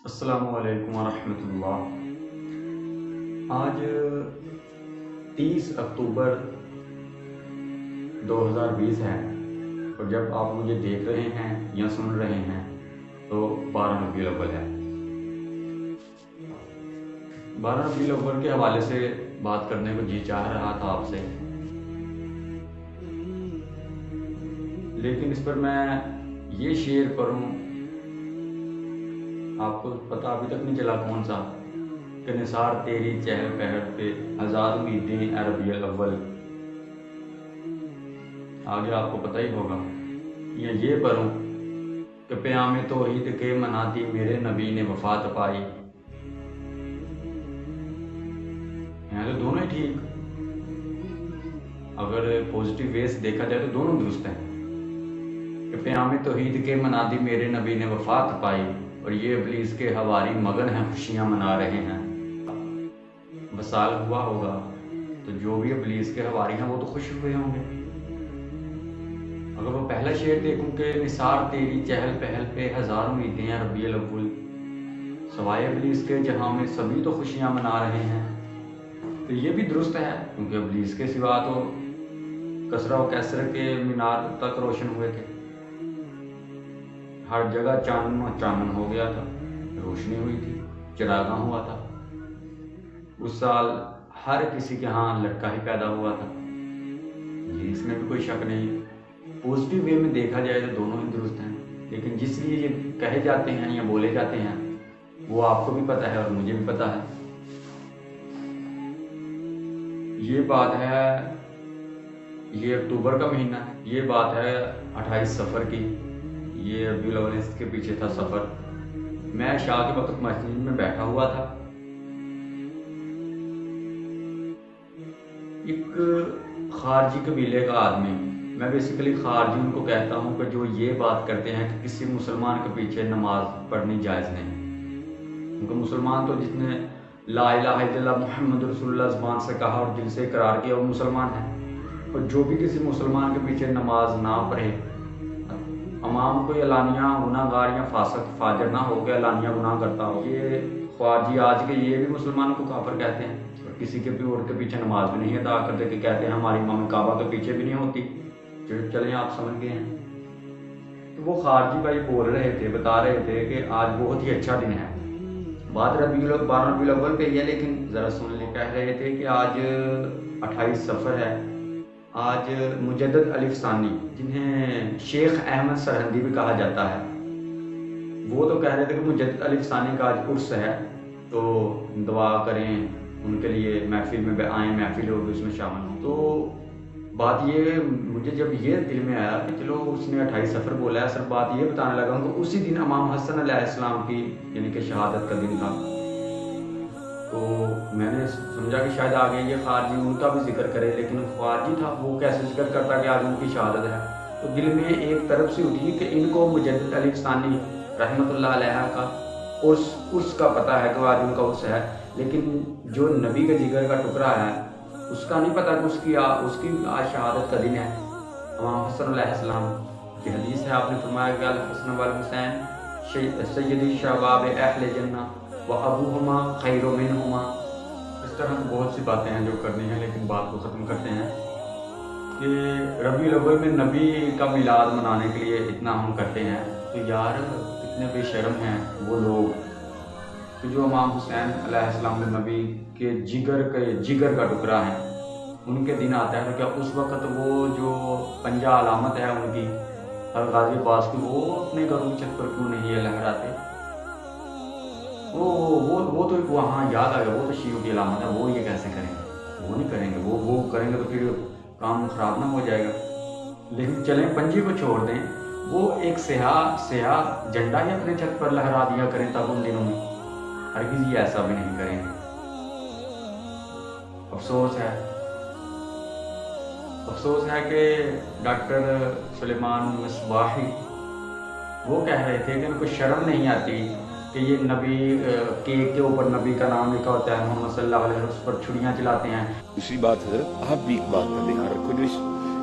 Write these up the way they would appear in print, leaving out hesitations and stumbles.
السلام علیکم ورحمۃ اللہ۔ آج 30 اکتوبر 2020 ہے، اور جب آپ مجھے دیکھ رہے ہیں یا سن رہے ہیں تو 12 ربیع الاول ہے۔ 12 ربیع الاول کے حوالے سے بات کرنے کو جی چاہ رہا تھا آپ سے، لیکن اس پر میں یہ شعر پڑھوں، آپ کو پتہ ابھی تک نہیں چلا کون سا، کہ نثار تیری چہل پہل پہ ہزار امیدیں اے ربیع الاول۔ آگے آپ کو پتہ ہی ہوگا۔ یا یہ پڑھوں کہ پیام توحید کے منادی میرے نبی نے وفات پائی۔ یہاں تو دونوں ہی ٹھیک، اگر پوزیٹیو وے سے دیکھا جائے تو دونوں درست ہیں، کہ پیام توحید کے منادی میرے نبی نے وفات پائی، اور یہ ابلیس کے حواری مگن ہیں، خوشیاں منا رہے ہیں۔ وصال ہوا ہوگا تو جو بھی ابلیس کے حواری ہیں وہ تو خوش ہوئے ہوں گے۔ اگر وہ پہلا شعر دیکھوں کہ نثار تیری چہل پہل پہ ہزار امیدیں ہیں ربیع الاول، سوائے ابلیس کے جہاں میں سبھی تو خوشیاں منا رہے ہیں، تو یہ بھی درست ہے، کیونکہ ابلیس کے سوا تو کسرا و کیسر کے مینار تک روشن ہوئے تھے، ہر جگہ چانن ہو گیا تھا، روشنی ہوئی تھی، چراغاں ہوا تھا۔ اس سال ہر کسی کے ہاں لڑکا ہی پیدا ہوا تھا، یہ اس میں بھی کوئی شک نہیں۔ پوزیٹیو وے میں دیکھا جائے تو دونوں ہی درست ہیں، لیکن جس لیے یہ کہے جاتے ہیں یا بولے جاتے ہیں وہ آپ کو بھی پتہ ہے اور مجھے بھی پتہ ہے۔ یہ بات ہے، یہ اکتوبر کا مہینہ ہے، یہ بات ہے 28 صفر کی، یہ ربیع الاول اس کے پیچھے تھا سفر۔ میں عشاء کے وقت مسجد میں بیٹھا ہوا تھا، ایک خارجی قبیلے کا آدمی، میں بیسیکلی خارجی ان کو کہتا ہوں کہ جو یہ بات کرتے ہیں کہ کسی مسلمان کے پیچھے نماز پڑھنی جائز نہیں، کیونکہ مسلمان تو جس نے لا الہ الا اللہ محمد رسول اللہ زبان سے کہا اور دل سے اقرار کیا وہ مسلمان ہے، اور جو بھی کسی مسلمان کے پیچھے نماز نہ پڑھے، امام کوئی اعلانیہ گناہ گار یا فاسق فاجر نہ ہو کے اعلانیہ گناہ کرتا ہو، یہ خارجی آج کے یہ بھی مسلمانوں کو کافر کہتے ہیں، اور کسی کے بھی اور کے پیچھے نماز بھی نہیں ادا کرتے، کہ کہتے ہیں ہماری امام کعبہ کے پیچھے بھی نہیں ہوتی۔ چلیں آپ سمجھ گئے ہیں۔ تو وہ خارجی بھائی بول رہے تھے، بتا رہے تھے کہ آج بہت ہی اچھا دن ہے، بات 12 ربیع الاول پہ ہی ہے، لیکن ذرا سن لیں۔ کہہ رہے تھے کہ آج 28 صفر ہے، آج مجدد الف ثانی، جنہیں شیخ احمد سرہندی بھی کہا جاتا ہے، وہ تو کہہ رہے تھے کہ مجدد الف ثانی کا آج عرس ہے، تو دعا کریں ان کے لیے، محفل میں آئیں، محفل ہوگی اس میں شامل ہوں۔ تو بات یہ مجھے جب یہ دل میں آیا کہ چلو اس نے 28 صفر بولا ہے، اصل بات یہ بتانے لگا کہ اسی دن امام حسن علیہ السلام کی یعنی کہ شہادت کا دن تھا، تو میں نے سمجھا کہ شاید آگے یہ خارجی ان کا بھی ذکر کرے، لیکن خارجی تھا وہ کیسے ذکر کرتا کہ آج ان کی شہادت ہے۔ تو دل میں ایک طرف سے اٹھی کہ ان کو مجدد الف ثانی رحمۃ اللہ علیہ کا عرس کا پتہ ہے کہ آج ان کا عرس ہے، لیکن جو نبی کے جگر کا ٹکڑا ہے اس کا نہیں پتہ کہ اس کی آج شہادت کا دن ہے۔ امام حسن علیہ السلام کی حدیث ہے، آپ نے فرمایا کہ الحسن والحسین سیدی شباب اہل جنہ و ابوہما خیر منہما۔ اس طرح کی بہت سی باتیں ہیں جو کرنی ہیں، لیکن بات کو ختم کرتے ہیں کہ ربیع الاول میں نبی کا میلاد منانے کے لیے اتنا ہم کرتے ہیں، تو یار اتنے بے شرم ہیں وہ لوگ کہ جو امام حسین علیہ السلام نبی کے جگر کا ٹکڑا ہے، ان کے دن آتا ہے تو کیا اس وقت وہ جو پنجہ علامت ہے ان کی غازی عباس کی، وہ اپنے گھروں کی چھت پر کیوں نہیں ہے لہراتے؟ وہ تو وہاں یاد آ گیا، وہ تو شیعوں کی علامت ہے، وہ یہ کیسے کریں گے؟ وہ نہیں کریں گے، وہ کریں گے تو پھر کام خراب نہ ہو جائے گا۔ لیکن چلیں پنجے کو چھوڑ دیں، وہ ایک سیاہ جھنڈا ہی اپنے چھت پر لہرا دیا کریں تب ان دنوں میں، ہرگز یہ ایسا بھی نہیں کریں گے۔ افسوس ہے کہ ڈاکٹر سلیمان مصباحی وہ کہہ رہے تھے کہ ان کو شرم نہیں آتی کہ یہ نبی کیک کے اوپر نبی کا نام لکھا ہوتا ہے، محمد صلی اللہ علیہ وسلم، اس پر چھڑیاں چلاتے ہیں۔ دوسری بات ہے، آپ بھی ایک بات کا دھیان رکھو،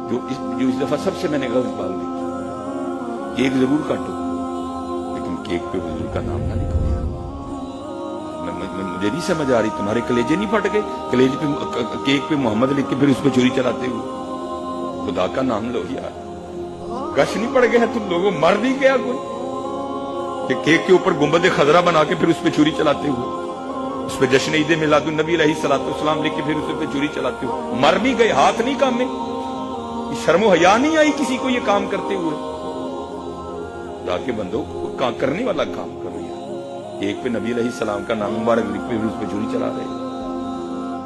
جو اس دفعہ سب سے میں نے غلط بات دیکھی، کیک ضرور کاٹو لیکن کیک پہ حضور کا نام نہ لکھو۔ مجھے نہیں سمجھ آ رہی تمہارے کلیجے نہیں پھٹ گئے؟ کلیجے پہ کیک پہ محمد لکھ کے پھر اس پہ چھری چلاتے ہوئے؟ خدا کا نام لو یار، گش نہیں پڑ گیا تم لوگوں؟ مر نہیں گیا کوئی کہ کیک کے اوپر گنبد خضرا بنا کے پھر اس پہ چھری چلاتے ہوئے، اس پہ جشن عید میلاد النبی علیہ السلام لکھ کے پھر اس پہ چھری چلاتے ہوئے؟ مر نہیں گئے؟ ہاتھ نہیں کامے؟ شرم و حیا نہیں آئی کسی کو یہ کام کرتے ہوئے؟ خدا کے بندو کرنے والا کام کرو یار، ایک پہ نبی علیہ السلام کا نام مبارک لکھ پہ اس پہ چھری چلا رہے،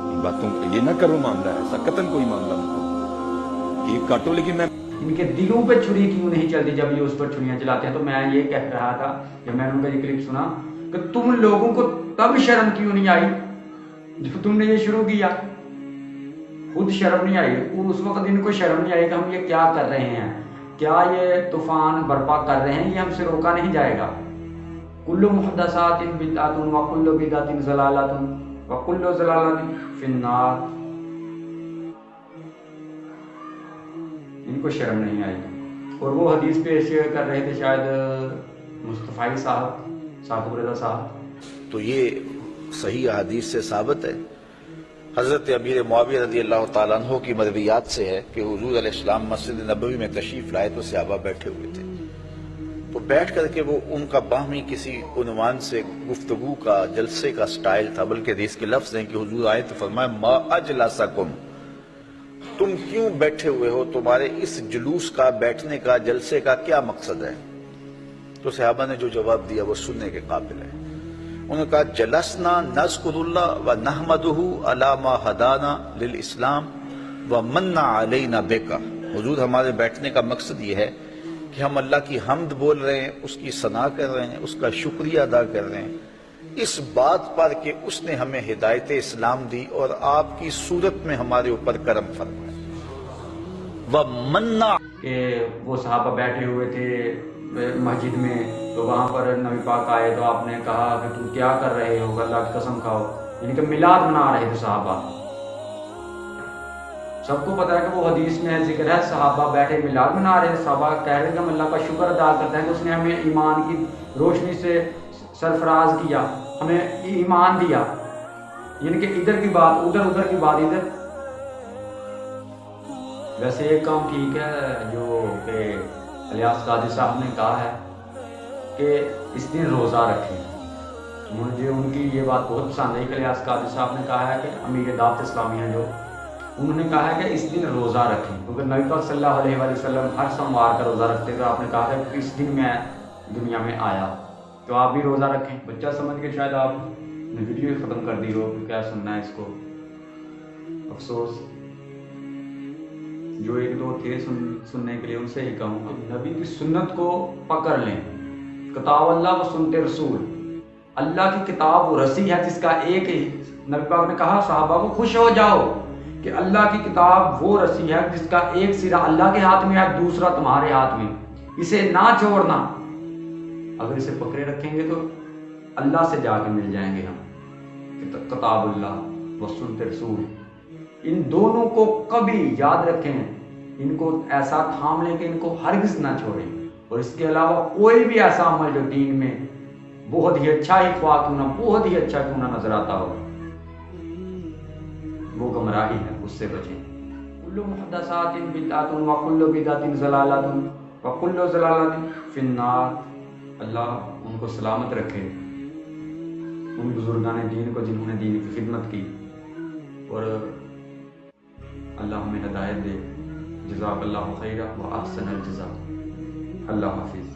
ان باتوں یہ نہ کرو، معاملہ ایسا قطعاً کوئی معاملہ نہ کرو، کیک کاٹو لیکن میں ان کے دلوں پہ چھری کیوں نہیں چلتی جب یہ اس پر چھریاں چلاتے ہیں؟ تو میں یہ کہہ رہا تھا جب میں نے ان کا یہ کلپ سنا کہ تم لوگوں کو تب شرم کیوں نہیں آئی جب تم نے یہ شروع کیا؟ خود شرم نہیں آئی، اس وقت ان کو شرم نہیں آئی کہ ہم یہ کیا کر رہے ہیں، کیا یہ طوفان برپا کر رہے ہیں، یہ ہم سے روکا نہیں جائے گا۔ کل محدثات بدعۃ وکل بدعۃ ضلالۃ وکل ضلالۃ فی النار۔ ان کو شرم نہیں آئی، اور وہ حدیث پیش کر رہے تھے شاید مصطفی صاحب، ثاقب رضا صاحب۔ تو یہ صحیح حدیث سے ثابت ہے، حضرت امیر معاویہ رضی اللہ تعالیٰ عنہ کی مرویات سے ہے کہ حضور علیہ السلام مسجد نبوی میں تشریف لائے تو صحابہ بیٹھے ہوئے تھے، تو بیٹھ کر کے وہ ان کا باہمی کسی عنوان سے گفتگو کا جلسے کا سٹائل تھا، بلکہ حدیث کے لفظ ہیں کہ حضور آئے تو فرمایا ما اجلسکم، تم کیوں بیٹھے ہوئے ہو، تمہارے اس جلوس کا، بیٹھنے کا، جلسے کا کیا مقصد ہے؟ تو صحابہ نے جو جواب دیا وہ سننے کے قابل ہے۔ انہوں نے کہا جلسنا نذکر اللہ و نحمدہ علی ما ہدانا للاسلام و من علینا بکا، حضور ہمارے بیٹھنے کا مقصد یہ ہے کہ ہم اللہ کی حمد بول رہے ہیں، اس کی ثنا کر رہے ہیں، اس کا شکریہ ادا کر رہے ہیں اس بات پر کہ اس نے ہمیں ہدایت اسلام دی اور آپ کی صورت میں ہمارے اوپر کرم فرمایا۔ وَمَنَّ کہ وہ صحابہ بیٹھے ہوئے تھے مسجد میں، تو وہاں پر نبی پاک آئے تو آپ نے کہا کہ تم کیا کر رہے ہو، اللہ کی قسم کھاؤ، یعنی کہ میلاد منا رہے تھے صحابہ۔ سب کو پتا ہے کہ وہ حدیث میں ذکر ہے صحابہ بیٹھے میلاد منا رہے ہیں، صحابہ کہہ رہے ہیں کہ ہم اللہ کا شکر ادا کرتے ہیں کہ اس نے ہمیں ایمان کی روشنی سے سرفراز کیا، ہمیں ایمان دیا، یعنی کہ ادھر کی بات ادھر، ادھر کی بات ادھر۔ ویسے ایک کام ٹھیک ہے جو کہ الیاس قادری صاحب نے کہا ہے کہ اس دن روزہ رکھیں، مجھے ان کی یہ بات بہت پسند ہے کہ الیاس قادری صاحب نے کہا ہے کہ امیر دعوت اسلامی ہیں جو، انہوں نے کہا ہے کہ اس دن روزہ رکھیں، کیونکہ نبی پاک صلی اللہ علیہ وسلم ہر سوموار کا روزہ رکھتے تھے، آپ نے کہا ہے کہ اس دن میں دنیا میں آیا تو آپ بھی روزہ رکھیں۔ بچہ سمجھ کے شاید آپ نے ویڈیو ختم کر دی ہو کہ کیا سننا ہے اس کو، افسوس۔ جو ایک دو تھے سننے کے لیے ان سے ہی کہوں کہ نبی کی سنت کو پکڑ لیں، کتاب اللہ و سنت رسول، اللہ کی کتاب وہ رسی ہے جس کا ایک ہی، نبی پاک نے کہا صحابہ کو خوش ہو جاؤ کہ اللہ کی کتاب وہ رسی ہے جس کا ایک سرا اللہ کے ہاتھ میں ہے، دوسرا تمہارے ہاتھ میں، اسے نہ چھوڑنا، اگر اسے پکڑے رکھیں گے تو اللہ سے جا کے مل جائیں گے ہم۔ کتاب اللہ و سنت رسول، ان دونوں کو کبھی یاد رکھیں، ان کو ایسا تھام لیں کہ ان کو ہرگز نہ چھوڑیں، اور اس کے علاوہ کوئی بھی ایسا عمل جو دین میں بہت ہی اچھا ہی خواہ کیوں نہ، بہت ہی اچھا کیوں نہ نظر آتا ہو، وہ گمراہی ہے، اس سے بچیں۔ کل محدثات بدعۃ وکل بدعۃ ضلالۃ وکل ضلالۃ فی النار۔ اللہ ان کو سلامت رکھے، ان بزرگان دین کو جنہوں نے دین کی خدمت کی، اور اللہ ہمیں ہدایت دے۔ جزاک اللہ خیرہ و احسن الجزا۔ اللہ حافظ۔